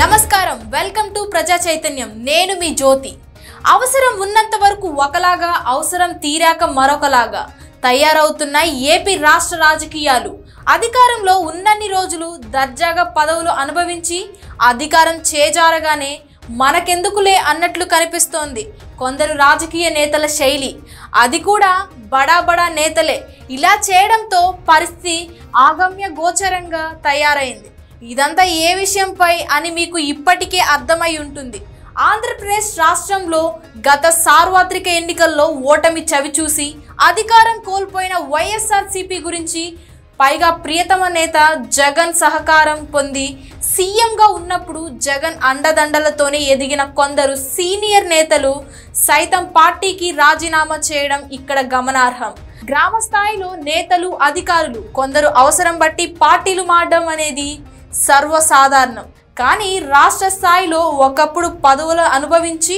నమస్కారం welcome to ప్రజా చైతన్యం నేను మీ జ్యోతి అవసరం ఉన్నంత వరకు ఒకలాగా అవసరం తీరాక మరొకలాగా తయారవుతున్న ఏపీ రాష్ట్ర రాజకీయాలు అధికారంలో ఉన్నన్ని రోజులు దర్జాగా పదవులు అనుభవించి అధికారం చేజారగానే మనకెందుకులే అన్నట్లు కనిపిస్తోంది కొందరు రాజకీయ నేతల శైలి అది కూడా బడా నేతలే ఇలా చేయడంతో పరిస్థితి ఆగమ్య గోచరంగా తయారైంది ఇదంతా ఏ విషయంపై అని మీకు ఇప్పటికే అర్థమై ఉంటుంది ఆంధ్రప్రదేశ్ రాష్ట్రంలో గత సార్వత్రిక ఎన్నికల్లో ఓటమి చవిచూసి అధికారం కోల్పోయిన వైఎస్ఆర్సీపీ గురించి పైగా ప్రియతమ నేత జగన్ సహకారం పొంది సీఎంగా ఉన్నప్పుడు జగన్ అండదండలతోనే ఎదిగిన కొందరు సీనియర్ నేతలు సైతం పార్టీకి రాజీనామా చేయడం ఇక్కడ గమనార్హం గ్రామ స్థాయిలో నేతలు అధికారులు కొందరు అవసరం బట్టి పార్టీలు మారడం అనేది సర్వసాధారణం కానీ రాష్ట్ర స్థాయిలో ఒకప్పుడు పదవులు అనుభవించి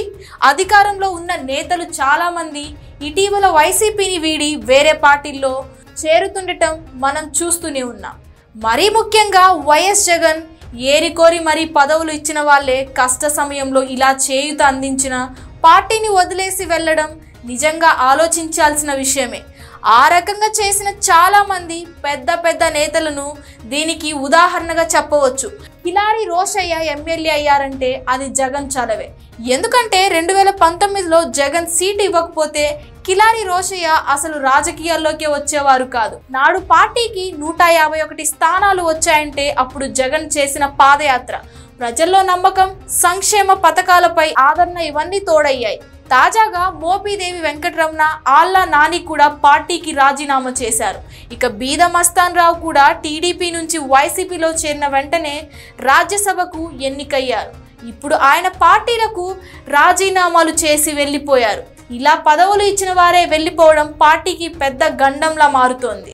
అధికారంలో ఉన్న నేతలు చాలామంది ఇటీవల వైసీపీని వీడి వేరే పార్టీల్లో చేరుతుండటం మనం చూస్తూనే ఉన్నాం మరీ ముఖ్యంగా వైఎస్ జగన్ ఏరికోరి మరీ పదవులు ఇచ్చిన వాళ్ళే కష్ట సమయంలో ఇలా చేయూత అందించిన పార్టీని వదిలేసి వెళ్ళడం నిజంగా ఆలోచించాల్సిన విషయమే ఆ రకంగా చేసిన చాలా మంది పెద్ద నేతలను దీనికి ఉదాహరణగా చెప్పవచ్చు కిలారి రోషయ్య ఎమ్మెల్యే అయ్యారంటే అది జగన్ చలవే ఎందుకంటే 2019లో జగన్ సీట్ ఇవ్వకపోతే కిలారి రోషయ్య అసలు రాజకీయాల్లోకి వచ్చేవారు కాదు నాడు పార్టీకి 151 స్థానాలు వచ్చాయంటే అప్పుడు జగన్ చేసిన పాదయాత్ర ప్రజల్లో నమ్మకం సంక్షేమ పథకాలపై ఆదరణ ఇవన్నీ తోడయ్యాయి తాజాగా మోపిదేవి వెంకటరమణ ఆళ్ల నాని కూడా పార్టీకి రాజీనామా చేశారు ఇక బీద మస్తాన్ రావు కూడా టీడీపీ నుంచి వైసీపీలో చేరిన వెంటనే రాజ్యసభకు ఎన్నికయ్యారు ఇప్పుడు ఆయన పార్టీలకు రాజీనామాలు చేసి వెళ్ళిపోయారు ఇలా పదవులు ఇచ్చిన వారే వెళ్ళిపోవడం పార్టీకి పెద్ద గండంలా మారుతోంది